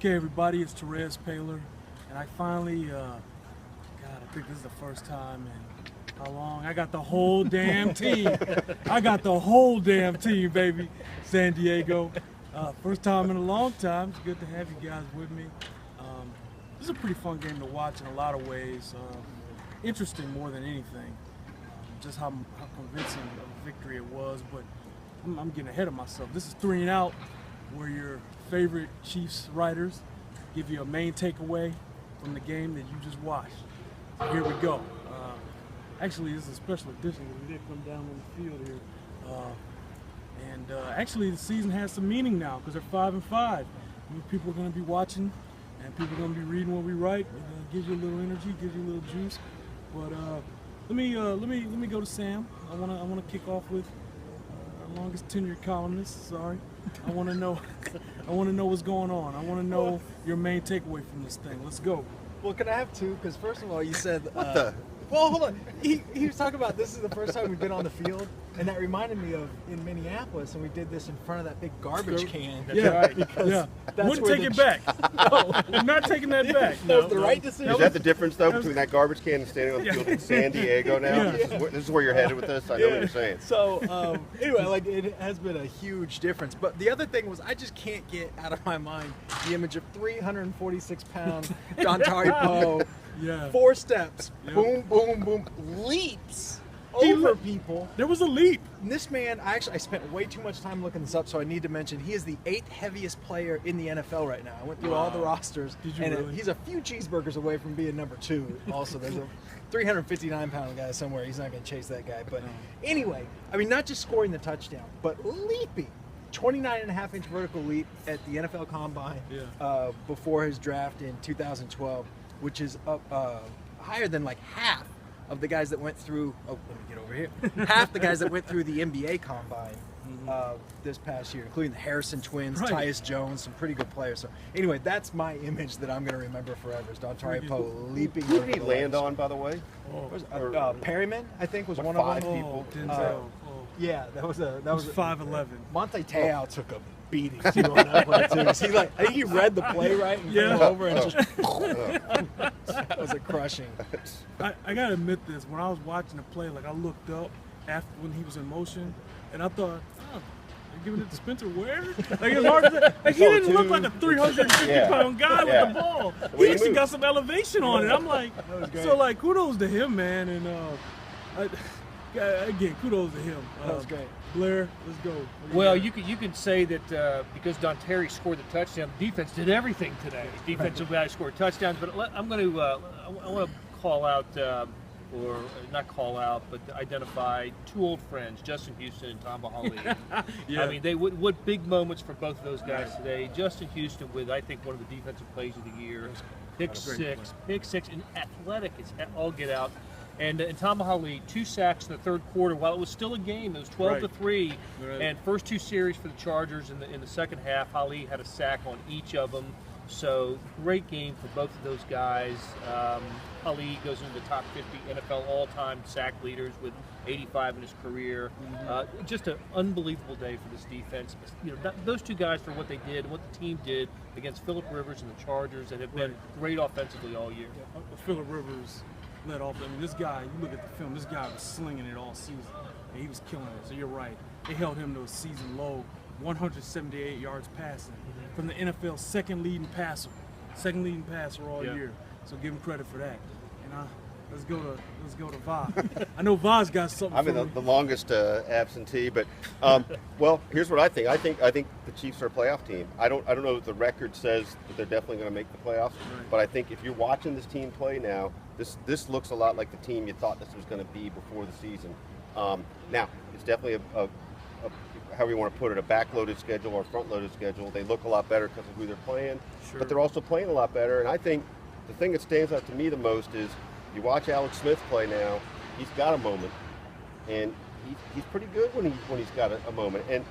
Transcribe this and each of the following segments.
Okay, everybody, it's Terez Paylor, and I finally, God, I think this is the first time in how long? I got the whole damn team. I got the whole damn team, baby. San Diego. First time in a long time. It's good to have you guys with me. This is a pretty fun game to watch in a lot of ways. Interesting more than anything. Just how convincing of a victory it was, but I'm getting ahead of myself. This is 3 and Out, where your favorite Chiefs writers give you a main takeaway from the game that you just watched. So here we go. Actually, this is a special edition because we did come down on the field here. Actually, the season has some meaning now because they're 5-5. People are going to be watching, and people are going to be reading what we write. It gives you a little energy, gives you a little juice. But let me go to Sam. I wanna kick off with our longest tenured columnist. Sorry, I want to know what's going on. I want to know your main takeaway from this thing. Let's go. Well, can I have two? Because first of all, you said what the? Well, hold on. He was talking about this is the first time we've been on the field, and that reminded me of in Minneapolis, and we did this in front of that big garbage can. Yeah, right. Because that's wouldn't take it back. No, I'm not taking that back. That was the right decision. Is that the difference, though, between that garbage can and standing on the field in San Diego now? Yeah. This is where you're headed with this? I know what you're saying. So, anyway, like, it has been a huge difference. But the other thing was I just can't get out of my mind the image of 346-pound Dontari Poe. Yeah. 4 steps, Yep. boom, boom, boom, leaps over people. There was a leap. And this man, I spent way too much time looking this up, so I need to mention he is the 8th heaviest player in the NFL right now. I went through all the rosters, Did you and really? he's a few cheeseburgers away from being number 2. Also, there's a 359-pound guy somewhere. He's not going to chase that guy. But anyway, I mean, not just scoring the touchdown, but leaping. 29.5-inch vertical leap at the NFL Combine before his draft in 2012. Which is higher than like half of the guys that went through. Oh, let me get over here. Half the guys that went through the NBA Combine this past year, including the Harrison twins, Tyus Jones, some pretty good players. So anyway, that's my image that I'm going to remember forever. Is Dontari Poe leaping. Who did he land on, by the way? Perryman, I think, was one 5 of them. people. Yeah, that was 5'11". Monte Te'o took a beating too on that one too. I think he read the play right and came over and just that was a crushing. I gotta admit this, when I was watching the play, like I looked up after when he was in motion, and I thought, they're giving it to Spencer Ware? Like it's hard to say. Like he didn't look like a 350-pound guy with the ball. He actually got some elevation on it. I'm like, so like kudos to him, man, and again, kudos to him. That was great. Blair, let's go. Well, you could say that because Dontari scored the touchdown, the defense did everything today. Defensive guys scored touchdowns, but I'm going to I want to call out, or not call out, but identify 2 old friends, Justin Houston and Tom Vahe. I mean, what big moments for both of those guys today. Justin Houston with, I think, one of the defensive plays of the year. Pick six, and athletic is all get out. And Tom Vahe, 2 sacks in the 3rd quarter. While it was still a game, it was 12-3. And first 2 series for the Chargers in the second half, Vahe had a sack on each of them. So great game for both of those guys. Vahe goes into the top 50 NFL all-time sack leaders with 85 in his career. Just an unbelievable day for this defense. You know, those 2 guys for what they did and what the team did against Phillip Rivers and the Chargers, that have been great offensively all year. Phillip Rivers let off. I mean, this guy, you look at the film, this guy was slinging it all season, and he was killing it. So you're right. They held him to a season low, 178 yards passing from the NFL's second leading passer all year. So give him credit for that. And let's go to Vahe. I know Vahe's got something. I'm the longest absentee, but well, here's what I think. I think the Chiefs are a playoff team. I don't know if the record says that they're definitely going to make the playoffs, but I think if you're watching this team play now, this looks a lot like the team you thought this was going to be before the season. Now, it's definitely a however you want to put it, a backloaded schedule or a front-loaded schedule. They look a lot better because of who they're playing, but they're also playing a lot better. And I think the thing that stands out to me the most is you watch Alex Smith play now. He's got a moment, and he's pretty good when he's got a moment. And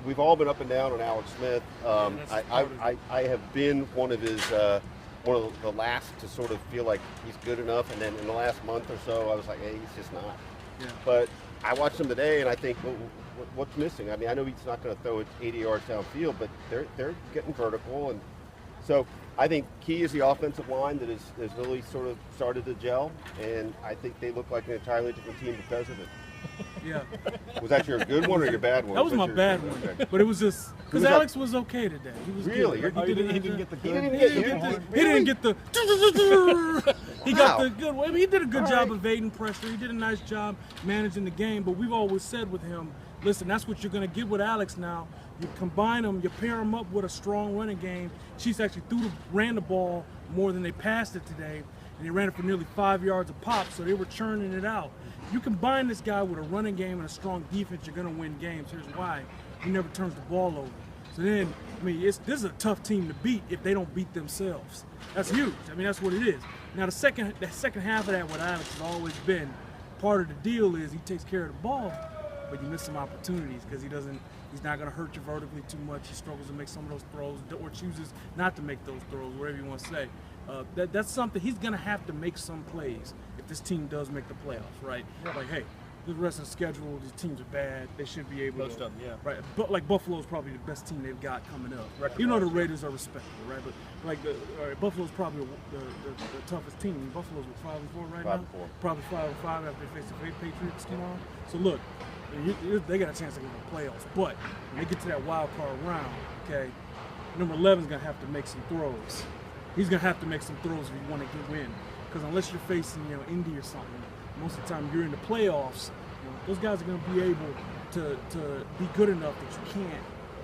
we've all been up and down on Alex Smith. I have been one of the last to sort of feel like he's good enough, and then in the last month or so, I was like, hey, he's just not. But I watched him today, and I think, well, what's missing? I mean, I know he's not going to throw it 80 yards downfield, but they're getting vertical, and So I think key is the offensive line that has really sort of started to gel, and I think they look like an entirely different team because of it. Yeah. Was that your good one or your bad one? That was my your bad one. Okay. But it was just because Alex was okay today. He was Really? good. Like, He didn't get the He good. didn't get the. He got the good. I mean, he did a good job evading pressure. He did a nice job managing the game. But we've always said with him, listen, that's what you're going to get with Alex now. You combine them, you pair him up with a strong running game. Chiefs actually ran the ball more than they passed it today, and they ran it for nearly 5 yards a pop, so they were churning it out. You combine this guy with a running game and a strong defense, you're going to win games. Here's why. He never turns the ball over. So then, I mean, this is a tough team to beat if they don't beat themselves. That's huge. I mean, that's what it is. Now, the second half of that, what Alex has always been, part of the deal is he takes care of the ball, but you miss some opportunities because he's not going to hurt you vertically too much. He struggles to make some of those throws or chooses not to make those throws, whatever you want to say. That's something he's going to have to make some plays if this team does make the playoffs, right? Like, hey, the rest of the schedule, these teams are bad. They should be able Most to. of them, yeah. Right. But like Buffalo's probably the best team they've got coming up. Record You know the wise, Raiders are respectable, right? But like Buffalo's probably the toughest team. Buffalo's with 5-4 right 5-4. now. Probably 5-5 after they face the Patriots tomorrow. So look, they got a chance to go to the playoffs. But when they get to that wild card round, okay, number 11 is gonna have to make some throws. He's gonna have to make some throws if you want to win. Because unless you're facing, Indy or something, most of the time you're in the playoffs. Those guys are going to be able to be good enough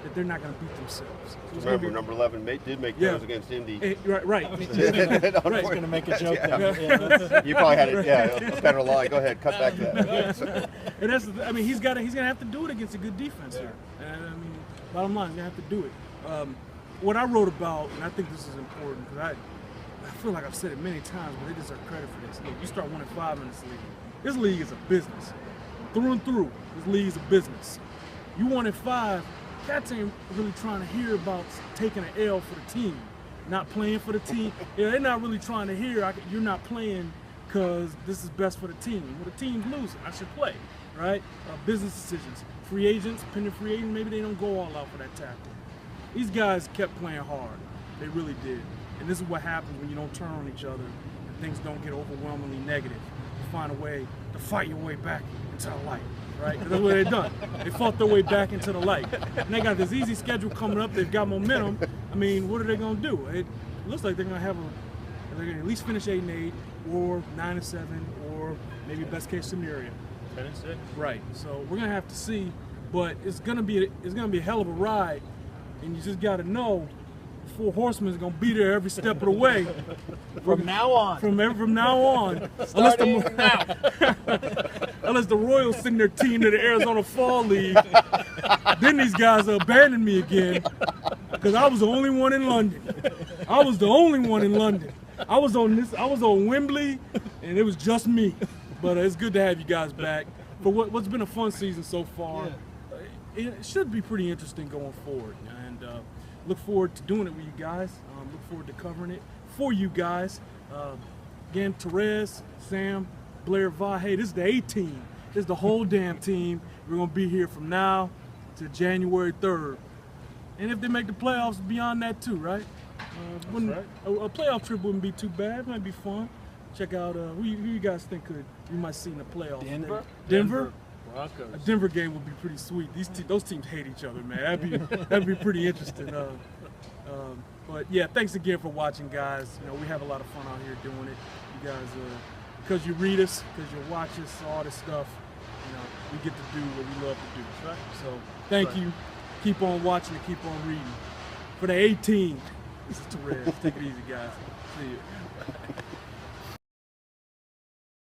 that they're not going to beat themselves. So Remember, number 11 did make those against Indy. Right. I was going to make a joke there. Yeah, You probably had a better line. Go ahead, cut back to that. And that's, I mean, he's going to have to do it against a good defense here. And I mean, bottom line, he's going to have to do it. What I wrote about, and I think this is important because I feel like I've said it many times, but they deserve credit for this. Look, you start 1-5 in this league. This league is a business. Through and through, this league is a business. You 1-5, cats ain't really trying to hear about taking an L for the team, not playing for the team. They're not really trying to hear you're not playing because this is best for the team. Well, the team's losing. I should play, right? Business decisions. Free agents, pending free agent, maybe they don't go all out for that tackle. These guys kept playing hard. They really did. And this is what happens when you don't turn on each other and things don't get overwhelmingly negative. You find a way to fight your way back into the light, right? That's what they've done. They fought their way back into the light. And they got this easy schedule coming up. They've got momentum. I mean, what are they going to do? It looks like they're going to they're going to at least finish 8-8 or 9-7 or maybe best case scenario. 10-6. Right. So we're going to have to see, but it's going to be a hell of a ride, and you just got to know Four Horsemen is going to be there every step of the way. From now on. From now on. Starting now. Unless the Royals send their team to the Arizona Fall League, then these guys will abandon me again. Because I was the only one in London. I was on Wembley, and it was just me. But it's good to have you guys back for what's been a fun season so far. Yeah. It should be pretty interesting going forward, and look forward to doing it with you guys. Look forward to covering it for you guys. Again, Terez, Sam, Blair, Vahe. This is the A team. This is the whole damn team. We're gonna be here from now to January 3rd, and if they make the playoffs, beyond that too, right? A playoff trip wouldn't be too bad. It might be fun. Check out who you guys think you might see in the playoffs. Denver. Broncos. A Denver game would be pretty sweet. Those teams hate each other, man. That'd be pretty interesting. But yeah, thanks again for watching, guys. We have a lot of fun out here doing it. You guys, because you read us, because you watch us, all this stuff, we get to do what we love to do. Right? So thank you. Keep on watching and keep on reading. For the A team, this is Terez. Take it easy, guys. See you.